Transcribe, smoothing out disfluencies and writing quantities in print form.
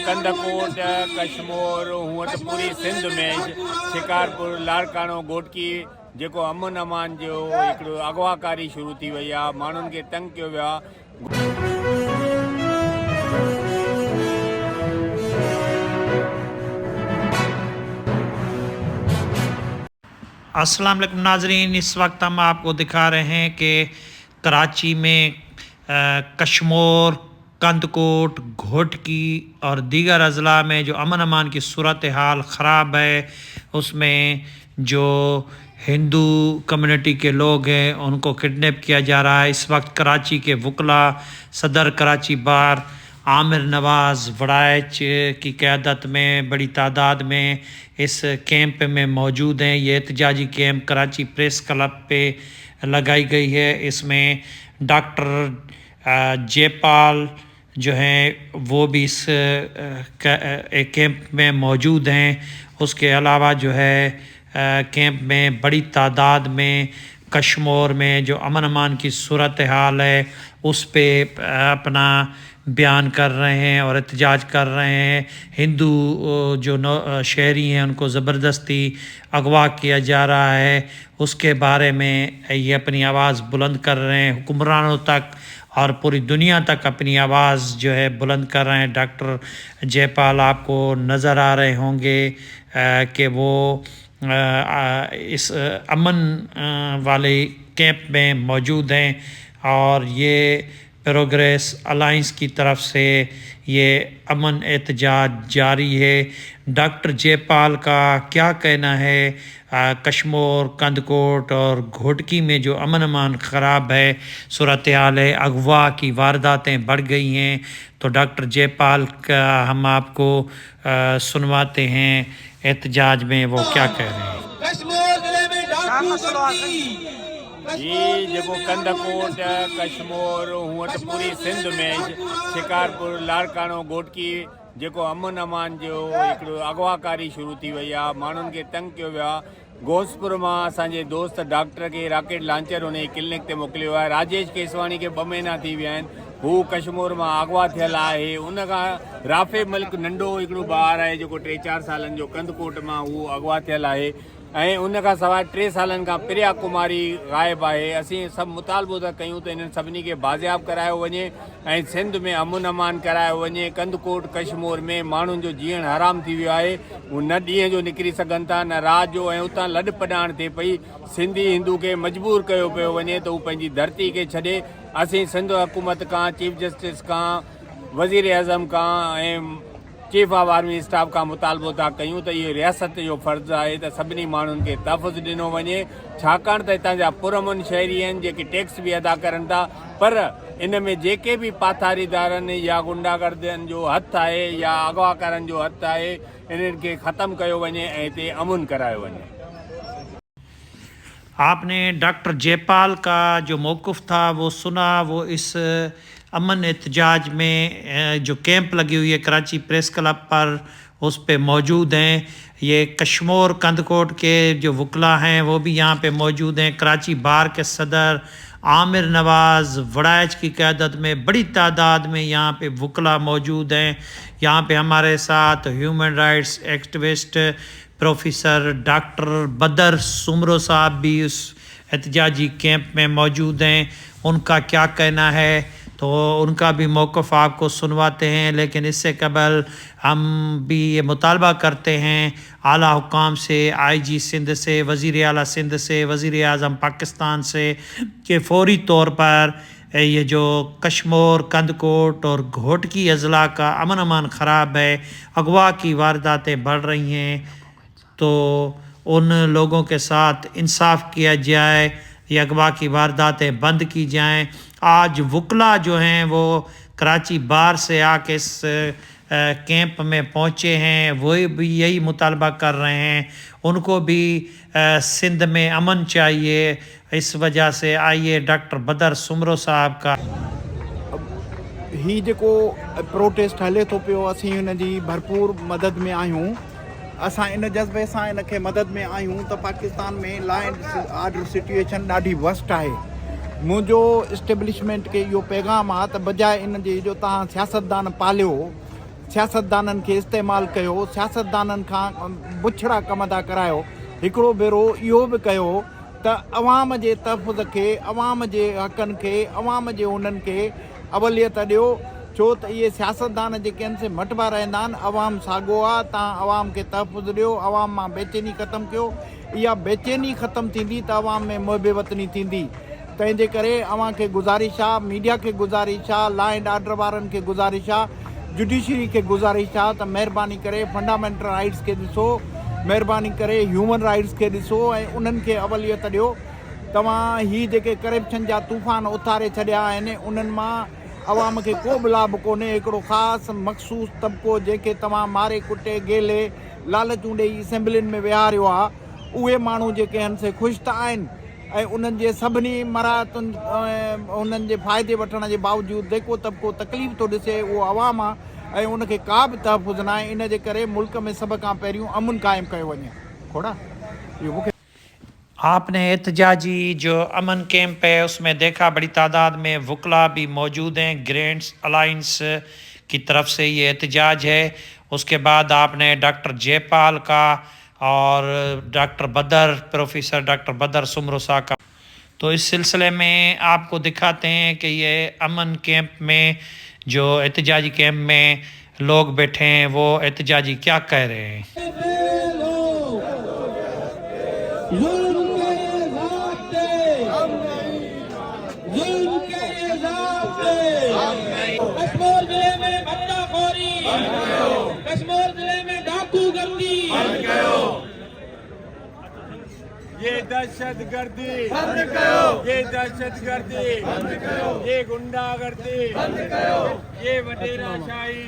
कंदकोट कश्मीर हूअं त पूरी सिंध में शिकारपुर लाड़काणो घोटकी जेको अमन अमान जो हिकिड़ो अगवाकारी शुरू थी वई आहे, माण्हुनि खे तंग कयो वियो आहे। अस्सलाम वालेकुम नाजरीन, इस वक्त हम आपको दिखा रहे हैं कि कराची में कश्मीर, कंदकोट, घोटकी और दीगर अजला में जो अमन अमान की सूरत हाल ख़राब है, उसमें जो हिंदू कम्युनिटी के लोग हैं उनको किडनैप किया जा रहा है। इस वक्त कराची के वकला सदर कराची बार आमिर नवाज़ वड़ाइच की क़यादत में बड़ी तादाद में इस कैंप में मौजूद हैं। ये एहतजाजी कैंप कराची प्रेस क्लब पे लगाई गई है। इसमें डॉक्टर जयपाल जो हैं वो भी इस कैंप में मौजूद हैं। उसके अलावा जो है कैंप में बड़ी तादाद में कश्मीर में जो अमन अमान की सूरत हाल है उस पे अपना बयान कर रहे हैं और एहतजाज कर रहे हैं। हिंदू जो शहरी हैं उनको ज़बरदस्ती अगवा किया जा रहा है, उसके बारे में ये अपनी आवाज़ बुलंद कर रहे हैं। हुक्मरानों तक और पूरी दुनिया तक अपनी आवाज़ जो है बुलंद कर रहे हैं। डॉक्टर जयपाल आपको नज़र आ रहे होंगे कि वो इस अमन वाले कैंप में मौजूद हैं और ये प्रोग्रेस अलायंस की तरफ से ये अमन एहतजाज जारी है। डॉक्टर जयपाल का क्या कहना है कश्मीर, कंदकोट और घोटकी में जो अमन अमान ख़राब है, सूरत हाल है, अगवा की वारदातें बढ़ गई हैं, तो डॉक्टर जयपाल का हम आपको सुनवाते हैं एहतजाज में वो क्या कह रहे हैं। ये जेको कंदकोट कश्मीर हूअं त पूरी सिंध में शिकारपुर लाड़काणो घोटकी जेको अमन अमान जो हिकिड़ो अगवाकारी शुरू थी वई आहे, माण्हुनि खे तंग कयो वियो आहे। घोसपुर मां असांजे दोस्त डॉक्टर खे राकेट लांचर उन जी क्लिनिक ते मोकिलियो आहे। राजेश केसवाणी खे 2 महीना थी विया आहिनि, हू कश्मीर मां अगवा थियल आहे। उन खां राफ़े मलिक नंढो हिकिड़ो ॿारु आहे जेको 3-4 सालनि जो कंदकोट मां हू अगवा थियल आहे। ऐं उन खां सवाइ 3 सालनि खां प्रिया कुमारी ग़ाइबु आहे। असीं सभु मुतालबो था कयूं त इन्हनि सभिनी खे बाज़ियाब करायो वञे ऐं सिंध में अमन अमान करायो वञे। कंदकोट कश्मीर में माण्हुनि जो जीअण हराम थी वियो आहे, हू न ॾींहं जो निकिरी सघनि था न राति जो, ऐं उतां लॾ पढ़ाइण थिए पई। सिंधी हिंदू खे मजबूर कयो पियो वञे त हू पंहिंजी धरती खे छॾे। असीं सिंध हुकूमत खां, चीफ जस्टिस खां, वज़ीर आज़म खां ऐं चीफ ऑफ आर्मी स्टाफ का मुतालबो था कयूं त इहो रियासत जो फ़र्ज़ु आहे त सभिनी माण्हुनि खे तहफ़ुज़ ॾिनो वञे, छाकाणि त हितां जा पुरअमन शहरी आहिनि जेके टैक्स बि अदा करनि था, पर इन में जेके बि पाथारीदारनि या गुंडागर्दनि जो हथु आहे या अगवाकारनि जो हथु आहे, इन्हनि खे ख़तमु कयो वञे ऐं हिते अमुन करायो वञे। आपने डॉक्टर जयपाल का जो मौक़िफ़ था वो सुना। वो इस अमन एहतजाज में जो कैंप लगी हुई है कराची प्रेस क्लब पर, उस पे मौजूद हैं। ये कश्मीर कंदकोट के जो वकला हैं वो भी यहाँ पे मौजूद हैं। कराची बार के सदर आमिर नवाज़ वड़ाइच की क़यादत में बड़ी तादाद में यहाँ पे वकला मौजूद हैं। यहाँ पे हमारे साथ human rights activist professor doctor बदर सुमरो साहब भी उस एहतजाजी कैंप में मौजूद हैं। उनका क्या कहना है तो उनका भी मौक़िफ़ आपको सुनवाते हैं, लेकिन इससे कबल हम भी ये मुतालबा करते हैं आला हुकाम से, IG सिंध से, वज़ीर आला सिंध से, वज़ीर आज़म पाकिस्तान से कि फ़ौरी तौर पर ये जो कश्मीर, कंदकोट और घोटकी अज़ला का अमन अमान ख़राब है, अगवा की वारदातें बढ़ रही हैं, तो उन लोगों के साथ इंसाफ किया जाए, ये अगवा की वारदातें बंद की जाएं। आज वकला जो हैं वो कराची बार से आके इस कैंप में पहुँचे हैं, वो भी यही मुतालबा कर रहे हैं। उनको भी सिंध में अमन चाहिए। इस वजह से आइए डॉक्टर बदर सुमरो साहब का ही जेको प्रोटेस्ट हले थो पियो, असीं हुन जी भरपूर मदद में आहियूं। असां इन जज़्बे सां इन खे मदद में आहियूं त पाकिस्तान में लॉ एंड ऑर्डर सिचुएशन ॾाढी वर्स्ट आहे। मुंहिंजो इस्टेब्लिशमेंट खे इहो पैगाम आहे त बजाए इन जे जो तव्हां सियासतदान पालियो, सियासतदाननि खे इस्तेमालु कयो, सियासतदाननि खां बुछड़ा कम था करायो। हिकिड़ो भेरो इहो बि कयो त अवाम जे तहफ़ुज़ खे, अवाम जे हक़नि खे, अवाम जे उन्हनि खे अवलियत ॾियो, छो त इहे सियासतदान जेके आहिनि से मटबा रहंदा आहिनि। अवाम साॻियो आहे, तव्हां अवाम खे तहफ़ुज़ ॾियो, अवाम मां बेचैनी ख़तमु कयो। इहा बेचैनी ख़तमु थींदी त अवाम में मुहिबे वतनी थींदी। तंहिंजे करे अवां खे गुज़ारिश आहे, मीडिया खे गुज़ारिश आहे, लॉ एंड ऑर्डर वारनि खे गुज़ारिश आहे, जुडिशरी खे गुज़ारिश आहे त महिरबानी करे फंडामेंटल राइट्स खे ॾिसो, महिरबानी करे ह्यूमन राइट्स खे ॾिसो ऐं उन्हनि खे अवलियत ॾियो। तव्हां ही जेके करप्शन जा तूफ़ान उथारे छॾिया आहिनि, उन्हनि मां अवाम खे को बि लाभ कोन्हे। हिकिड़ो ख़ासि मख़सूस तबिको जेके तव्हां मारे कुटे गेले लालचूं ॾेई असेंबलियुनि में विहारियो आहे, उहे माण्हू जेके आहिनि से ख़ुशि त आहिनि ऐं उन्हनि जे सभिनी मराहतुनि उन्हनि जे फ़ाइदे वठण जे बावजूदि जेको तबिको तकलीफ़ थो ॾिसे उहो अवाम आहे ऐं उनखे का बि तहफ़ुज़ न आहे। इन जे करे मुल्क में सभ खां पहिरियों अमुन क़ाइमु कयो वञे। खोड़ा इहो मूंखे आपने एहतजाजी जो अमन कैंप है उसमें देखा बड़ी तादाद में वकला भी मौजूद हैं। ग्रैंड्स अलायंस की तरफ से ये एहतजाज है। उसके बाद आपने डॉक्टर जयपाल का और डॉक्टर बदर, प्रोफेसर डॉक्टर बदर सुमरुसा का, तो इस सिलसिले में आपको दिखाते हैं कि ये अमन कैंप में जो एहतजाजी कैंप में लोग बैठे हैं वो एहतजाजी क्या कह रहे हैं। कश्मीर जिले में बंदाखोरी, कश्मीर जिले में डाकूगर्दी, ये दहशतगर्दी बंद करो, ये दहशतगर्दी बंद करो, ये गुंडागर्दी बंद करो, ये वडेराशाही